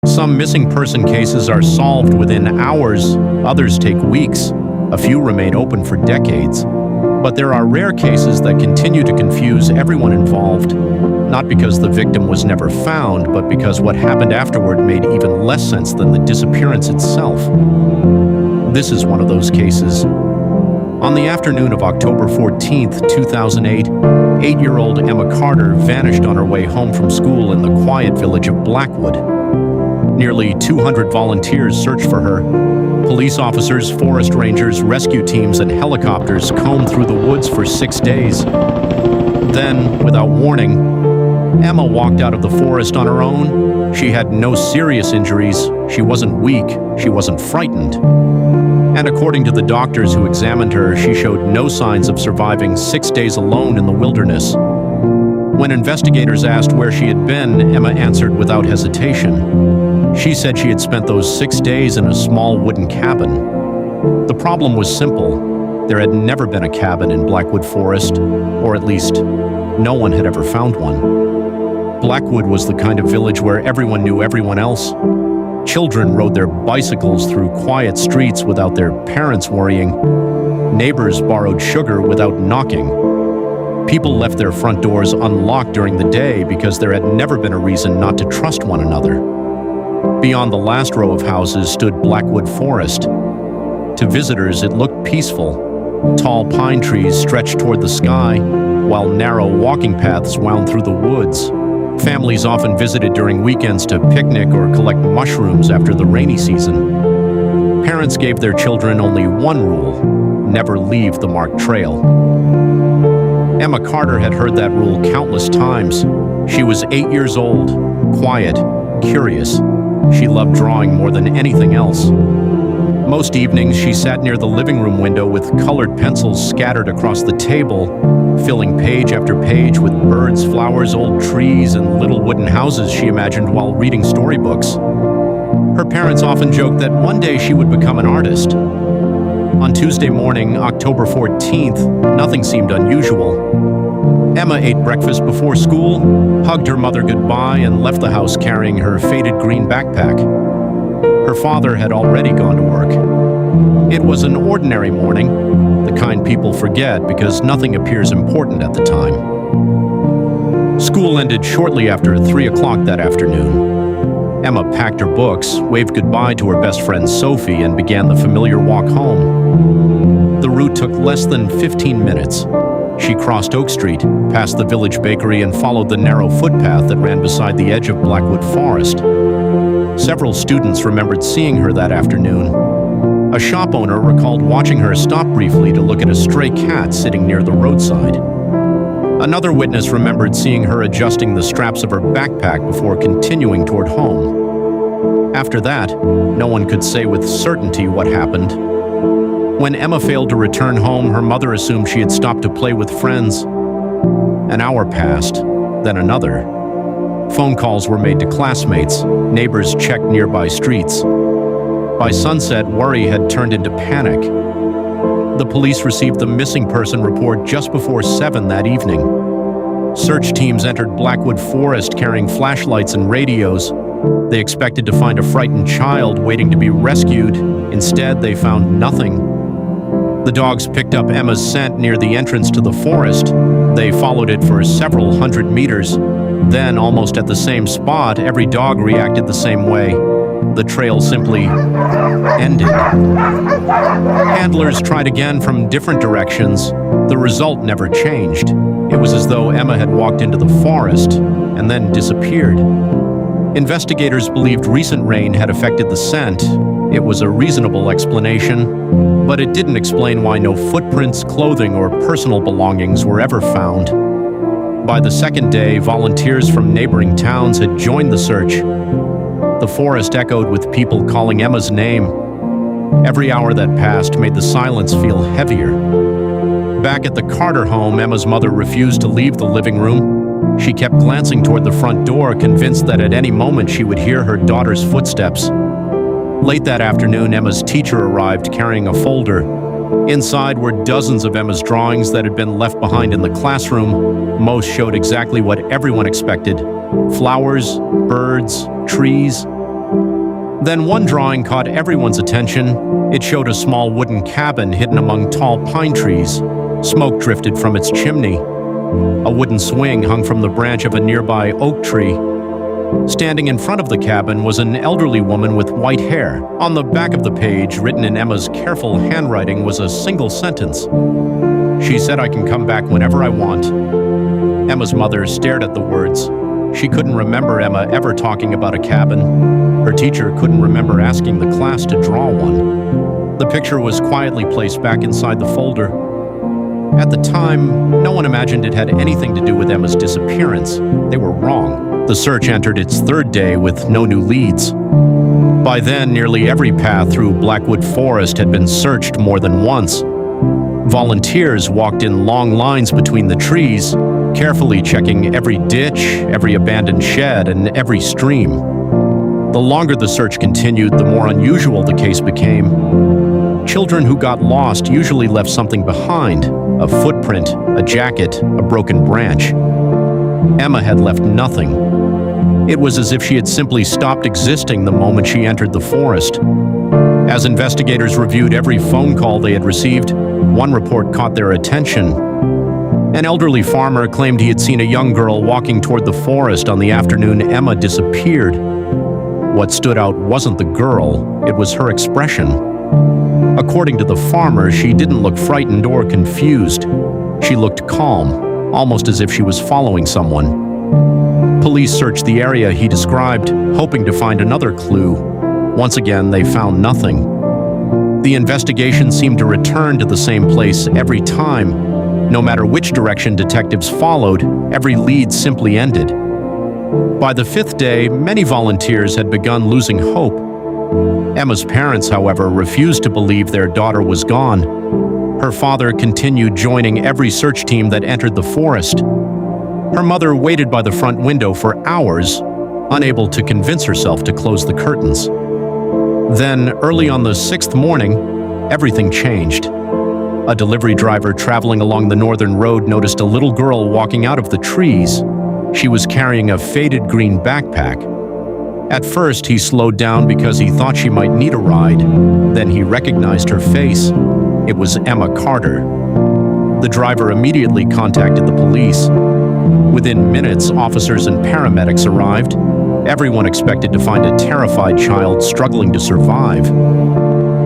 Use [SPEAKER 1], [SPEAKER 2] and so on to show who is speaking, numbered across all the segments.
[SPEAKER 1] Some missing person cases are solved within hours, others take weeks, a few remain open for decades. But there are rare cases that continue to confuse everyone involved, not because the victim was never found, but because what happened afterward made even less sense than the disappearance itself. This is one of those cases. On the afternoon of October 14, 2008, 8-year-old Emma Carter vanished on her way home from school in the quiet village of Blackwood. Nearly 200 volunteers searched for her. Police officers, forest rangers, rescue teams, and helicopters combed through the woods for 6 days. Then, without warning, Emma walked out of the forest on her own. She had no serious injuries. She wasn't weak. She wasn't frightened. And according to the doctors who examined her, she showed no signs of surviving 6 days alone in the wilderness. When investigators asked where she had been, Emma answered without hesitation. She said she had spent those 6 days in a small wooden cabin. The problem was simple. There had never been a cabin in Blackwood Forest, or at least, no one had ever found one. Blackwood was the kind of village where everyone knew everyone else. Children rode their bicycles through quiet streets without their parents worrying. Neighbors borrowed sugar without knocking. People left their front doors unlocked during the day because there had never been a reason not to trust one another. Beyond the last row of houses stood Blackwood Forest. To visitors, it looked peaceful. Tall pine trees stretched toward the sky, while narrow walking paths wound through the woods. Families often visited during weekends to picnic or collect mushrooms after the rainy season. Parents gave their children only one rule: never leave the marked trail. Emma Carter had heard that rule countless times. She was 8 years old, quiet, curious. She loved drawing more than anything else. Most evenings, she sat near the living room window with colored pencils scattered across the table, filling page after page with birds, flowers, old trees, and little wooden houses she imagined while reading storybooks. Her parents often joked that one day she would become an artist. On Tuesday morning, October 14th, nothing seemed unusual. Emma ate breakfast before school, hugged her mother goodbye, and left the house carrying her faded green backpack. Her father had already gone to work. It was an ordinary morning, the kind people forget because nothing appears important at the time. School ended shortly after 3 o'clock that afternoon. Emma packed her books, waved goodbye to her best friend Sophie, and began the familiar walk home. The route took less than 15 minutes. She crossed Oak Street, passed the village bakery, and followed the narrow footpath that ran beside the edge of Blackwood Forest. Several students remembered seeing her that afternoon. A shop owner recalled watching her stop briefly to look at a stray cat sitting near the roadside. Another witness remembered seeing her adjusting the straps of her backpack before continuing toward home. After that, no one could say with certainty what happened. When Emma failed to return home, her mother assumed she had stopped to play with friends. An hour passed, then another. Phone calls were made to classmates, neighbors checked nearby streets. By sunset, worry had turned into panic. The police received the missing person report just before 7 that evening. Search teams entered Blackwood Forest carrying flashlights and radios. They expected to find a frightened child waiting to be rescued. Instead, they found nothing. The dogs picked up Emma's scent near the entrance to the forest. They followed it for several hundred meters. Then, almost at the same spot, every dog reacted the same way. The trail simply ended. Handlers tried again from different directions. The result never changed. It was as though Emma had walked into the forest and then disappeared. Investigators believed recent rain had affected the scent. It was a reasonable explanation, but it didn't explain why no footprints, clothing, or personal belongings were ever found. By the second day, volunteers from neighboring towns had joined the search. The forest echoed with people calling Emma's name. Every hour that passed made the silence feel heavier. Back at the Carter home, Emma's mother refused to leave the living room. She kept glancing toward the front door, convinced that at any moment she would hear her daughter's footsteps. Late that afternoon, Emma's teacher arrived carrying a folder. Inside were dozens of Emma's drawings that had been left behind in the classroom. Most showed exactly what everyone expected: flowers, birds, trees. Then one drawing caught everyone's attention. It showed a small wooden cabin hidden among tall pine trees. Smoke drifted from its chimney. A wooden swing hung from the branch of a nearby oak tree. Standing in front of the cabin was an elderly woman with white hair. On the back of the page, written in Emma's careful handwriting, was a single sentence. She said, "I can come back whenever I want." Emma's mother stared at the words. She couldn't remember Emma ever talking about a cabin. Her teacher couldn't remember asking the class to draw one. The picture was quietly placed back inside the folder. At the time, no one imagined it had anything to do with Emma's disappearance. They were wrong. The search entered its third day with no new leads. By then, nearly every path through Blackwood Forest had been searched more than once. Volunteers walked in long lines between the trees, carefully checking every ditch, every abandoned shed, and every stream. The longer the search continued, the more unusual the case became. Children who got lost usually left something behind: a footprint, a jacket, a broken branch. Emma had left nothing. It was as if she had simply stopped existing the moment she entered the forest. As investigators reviewed every phone call they had received, one report caught their attention. An elderly farmer claimed he had seen a young girl walking toward the forest on the afternoon Emma disappeared. What stood out wasn't the girl, it was her expression. According to the farmer, she didn't look frightened or confused. She looked calm, almost as if she was following someone. Police searched the area he described, hoping to find another clue. Once again, they found nothing. The investigation seemed to return to the same place every time. No matter which direction detectives followed, every lead simply ended. By the fifth day, many volunteers had begun losing hope. Emma's parents, however, refused to believe their daughter was gone. Her father continued joining every search team that entered the forest. Her mother waited by the front window for hours, unable to convince herself to close the curtains. Then, early on the sixth morning, everything changed. A delivery driver traveling along the northern road noticed a little girl walking out of the trees. She was carrying a faded green backpack. At first, he slowed down because he thought she might need a ride. Then he recognized her face. It was Emma Carter. The driver immediately contacted the police. Within minutes, officers and paramedics arrived. Everyone expected to find a terrified child struggling to survive.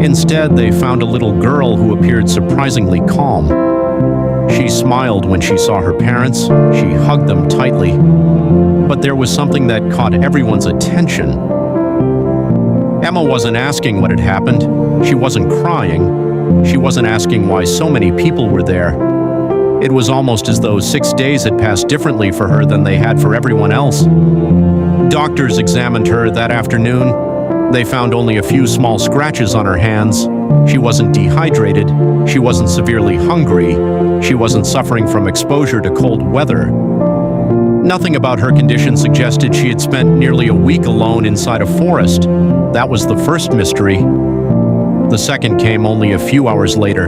[SPEAKER 1] Instead, they found a little girl who appeared surprisingly calm. She smiled when she saw her parents. She hugged them tightly. But there was something that caught everyone's attention. Emma wasn't asking what had happened. She wasn't crying. She wasn't asking why so many people were there. It was almost as though 6 days had passed differently for her than they had for everyone else. Doctors examined her that afternoon. They found only a few small scratches on her hands. She wasn't dehydrated. She wasn't severely hungry. She wasn't suffering from exposure to cold weather. Nothing about her condition suggested she had spent nearly a week alone inside a forest. That was the first mystery. The second came only a few hours later.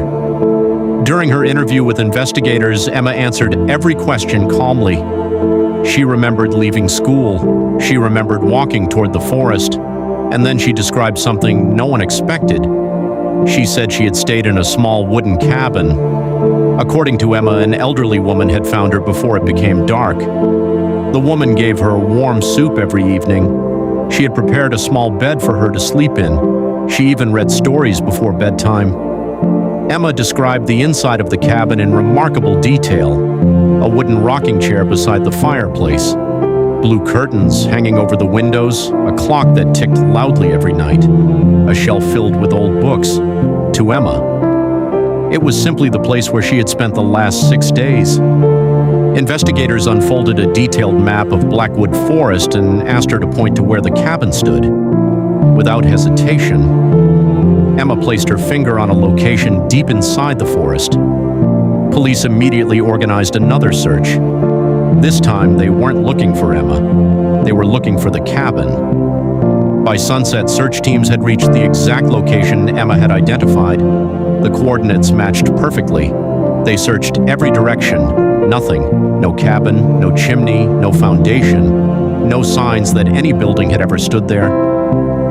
[SPEAKER 1] During her interview with investigators, Emma answered every question calmly. She remembered leaving school. She remembered walking toward the forest. And then she described something no one expected. She said she had stayed in a small wooden cabin. According to Emma, an elderly woman had found her before it became dark. The woman gave her warm soup every evening. She had prepared a small bed for her to sleep in. She even read stories before bedtime. Emma described the inside of the cabin in remarkable detail. A wooden rocking chair beside the fireplace, blue curtains hanging over the windows, a clock that ticked loudly every night, a shelf filled with old books. To Emma, it was simply the place where she had spent the last 6 days. Investigators unfolded a detailed map of Blackwood Forest and asked her to point to where the cabin stood. Without hesitation, Emma placed her finger on a location deep inside the forest. Police immediately organized another search. This time, they weren't looking for Emma. They were looking for the cabin. By sunset, search teams had reached the exact location Emma had identified. The coordinates matched perfectly. They searched every direction. Nothing. No cabin, no chimney, no foundation. No signs that any building had ever stood there.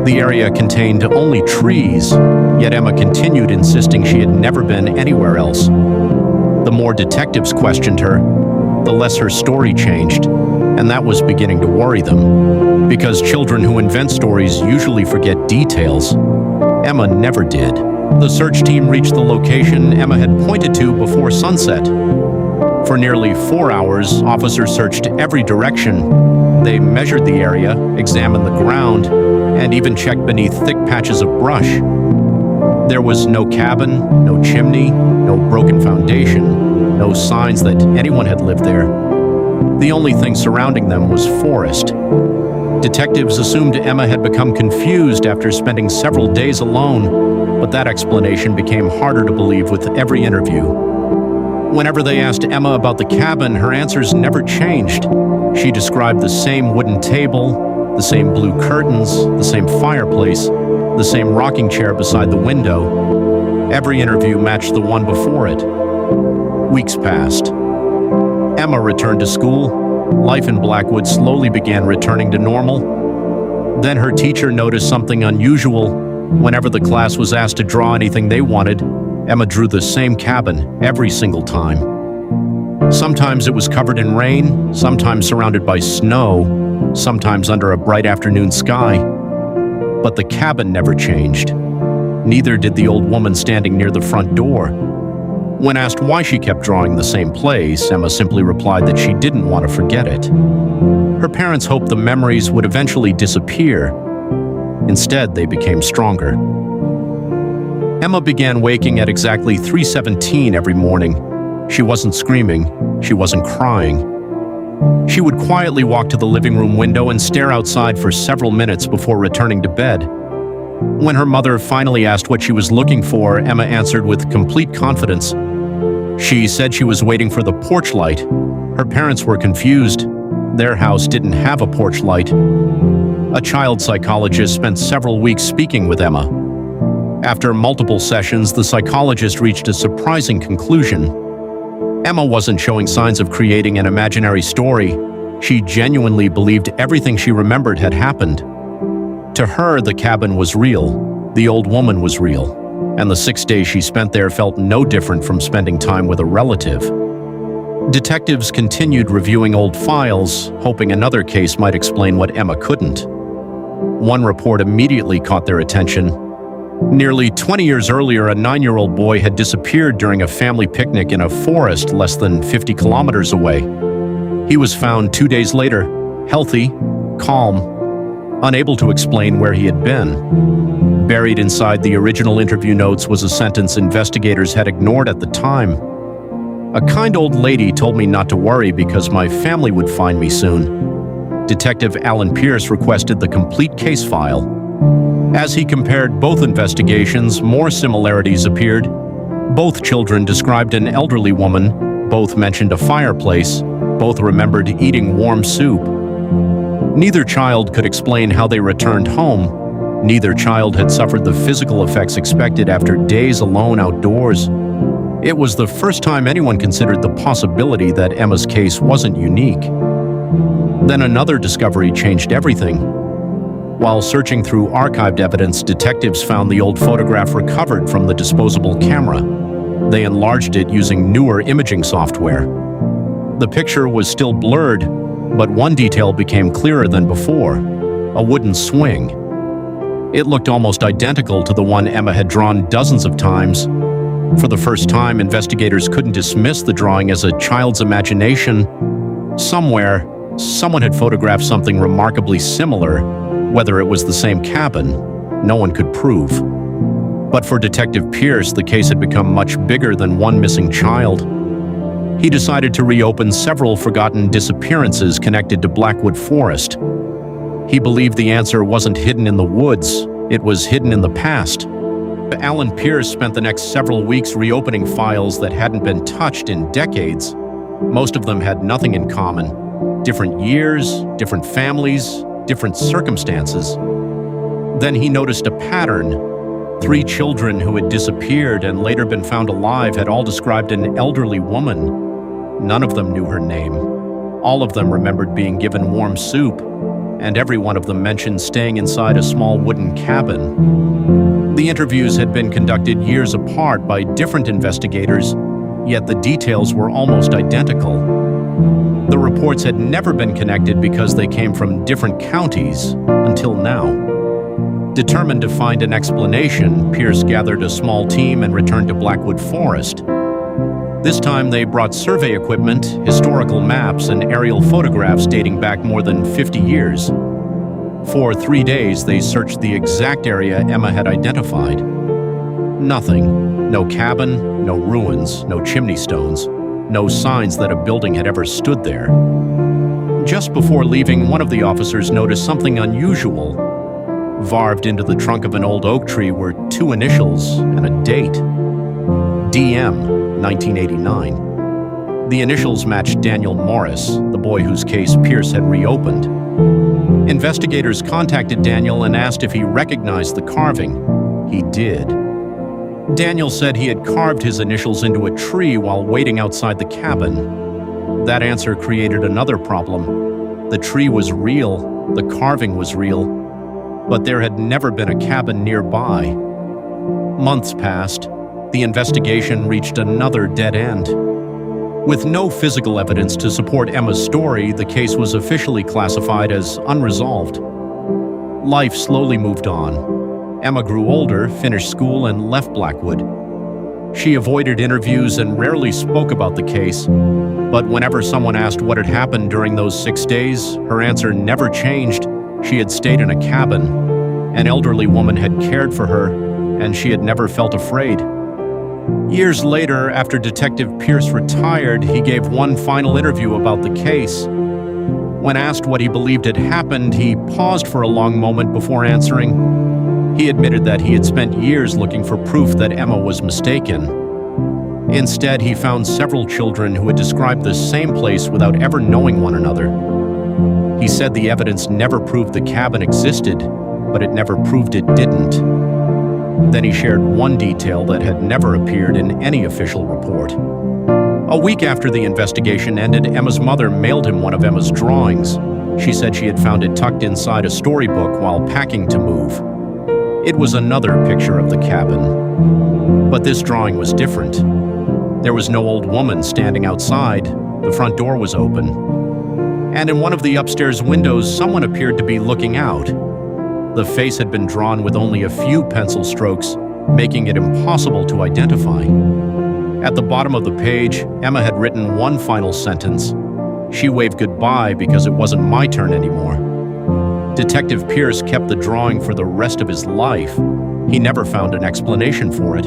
[SPEAKER 1] The area contained only trees, yet Emma continued insisting she had never been anywhere else. The more detectives questioned her, the less her story changed, and that was beginning to worry them. Because children who invent stories usually forget details, Emma never did. The search team reached the location Emma had pointed to before sunset. For nearly 4 hours, officers searched every direction. They measured the area, examined the ground, and even checked beneath thick patches of brush. There was no cabin, no chimney, no broken foundation, no signs that anyone had lived there. The only thing surrounding them was forest. Detectives assumed Emma had become confused after spending several days alone, but that explanation became harder to believe with every interview. Whenever they asked Emma about the cabin, her answers never changed. She described the same wooden table, the same blue curtains, the same fireplace, the same rocking chair beside the window. Every interview matched the one before it. Weeks passed. Emma returned to school. Life in Blackwood slowly began returning to normal. Then her teacher noticed something unusual. Whenever the class was asked to draw anything they wanted, Emma drew the same cabin every single time. Sometimes it was covered in rain, sometimes surrounded by snow, sometimes under a bright afternoon sky. But the cabin never changed. Neither did the old woman standing near the front door. When asked why she kept drawing the same place, Emma simply replied that she didn't want to forget it. Her parents hoped the memories would eventually disappear. Instead, they became stronger. Emma began waking at exactly 3:17 every morning. She wasn't screaming, she wasn't crying. She would quietly walk to the living room window and stare outside for several minutes before returning to bed. When her mother finally asked what she was looking for, Emma answered with complete confidence. She said she was waiting for the porch light. Her parents were confused. Their house didn't have a porch light. A child psychologist spent several weeks speaking with Emma. After multiple sessions, the psychologist reached a surprising conclusion. Emma wasn't showing signs of creating an imaginary story. She genuinely believed everything she remembered had happened. To her, the cabin was real, the old woman was real, and the 6 days she spent there felt no different from spending time with a relative. Detectives continued reviewing old files, hoping another case might explain what Emma couldn't. One report immediately caught their attention. Nearly 20 years earlier, a 9-year-old boy had disappeared during a family picnic in a forest less than 50 kilometers away. He was found 2 days later, healthy, calm, unable to explain where he had been. Buried inside the original interview notes was a sentence investigators had ignored at the time. "A kind old lady told me not to worry because my family would find me soon." Detective Alan Pierce requested the complete case file. As he compared both investigations, more similarities appeared. Both children described an elderly woman, both mentioned a fireplace, both remembered eating warm soup. Neither child could explain how they returned home. Neither child had suffered the physical effects expected after days alone outdoors. It was the first time anyone considered the possibility that Emma's case wasn't unique. Then another discovery changed everything. While searching through archived evidence, detectives found the old photograph recovered from the disposable camera. They enlarged it using newer imaging software. The picture was still blurred, but one detail became clearer than before: a wooden swing. It looked almost identical to the one Emma had drawn dozens of times. For the first time, investigators couldn't dismiss the drawing as a child's imagination. Somewhere, someone had photographed something remarkably similar. Whether it was the same cabin, no one could prove. But for Detective Pierce, the case had become much bigger than one missing child. He decided to reopen several forgotten disappearances connected to Blackwood Forest. He believed the answer wasn't hidden in the woods, it was hidden in the past. Alan Pierce spent the next several weeks reopening files that hadn't been touched in decades. Most of them had nothing in common. Different years, different families, different circumstances. Then he noticed a pattern. 3 children who had disappeared and later been found alive had all described an elderly woman. None of them knew her name. All of them remembered being given warm soup. and every one of them mentioned staying inside a small wooden cabin. The interviews had been conducted years apart by different investigators, yet the details were almost identical. The reports had never been connected because they came from different counties until now. Determined to find an explanation, Pierce gathered a small team and returned to Blackwood Forest. This time they brought survey equipment, historical maps, and aerial photographs dating back more than 50 years. For 3 days, they searched the exact area Emma had identified. Nothing. No cabin, no ruins, no chimney stones, no signs that a building had ever stood there. Just before leaving, one of the officers noticed something unusual. Carved into the trunk of an old oak tree were 2 initials and a date. DM, 1989. The initials matched Daniel Morris, the boy whose case Pierce had reopened. Investigators contacted Daniel and asked if he recognized the carving. He did. Daniel said he had carved his initials into a tree while waiting outside the cabin. That answer created another problem. The tree was real, the carving was real, but there had never been a cabin nearby. Months passed. The investigation reached another dead end. With no physical evidence to support Emma's story, the case was officially classified as unresolved. Life slowly moved on. Emma grew older, finished school, and left Blackwood. She avoided interviews and rarely spoke about the case, but whenever someone asked what had happened during those 6 days, her answer never changed. She had stayed in a cabin. An elderly woman had cared for her, and she had never felt afraid. Years later, after Detective Pierce retired, he gave one final interview about the case. When asked what he believed had happened, he paused for a long moment before answering. He admitted that he had spent years looking for proof that Emma was mistaken. Instead, he found several children who had described the same place without ever knowing one another. He said the evidence never proved the cabin existed, but it never proved it didn't. Then he shared one detail that had never appeared in any official report. A week after the investigation ended, Emma's mother mailed him one of Emma's drawings. She said she had found it tucked inside a storybook while packing to move. It was another picture of the cabin. But this drawing was different. There was no old woman standing outside. The front door was open. And in one of the upstairs windows, someone appeared to be looking out. The face had been drawn with only a few pencil strokes, making it impossible to identify. At the bottom of the page, Emma had written one final sentence. She waved goodbye because it wasn't my turn anymore. Detective Pierce kept the drawing for the rest of his life. He never found an explanation for it.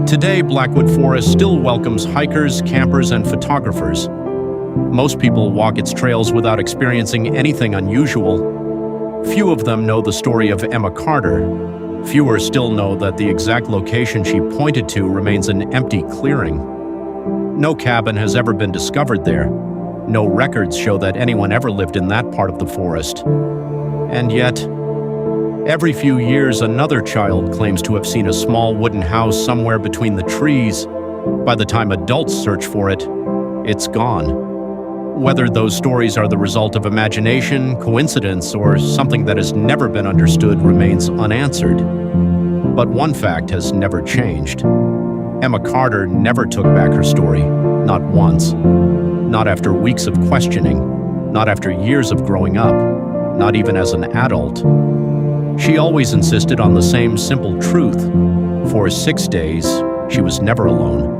[SPEAKER 1] Today, Blackwood Forest still welcomes hikers, campers, and photographers. Most people walk its trails without experiencing anything unusual. Few of them know the story of Emma Carter. Fewer still know that the exact location she pointed to remains an empty clearing. No cabin has ever been discovered there. No records show that anyone ever lived in that part of the forest. And yet, every few years, another child claims to have seen a small wooden house somewhere between the trees. By the time adults search for it, it's gone. Whether those stories are the result of imagination, coincidence, or something that has never been understood remains unanswered. But one fact has never changed. Emma Carter never took back her story, not once. Not after weeks of questioning, not after years of growing up, not even as an adult. She always insisted on the same simple truth. For 6 days, she was never alone.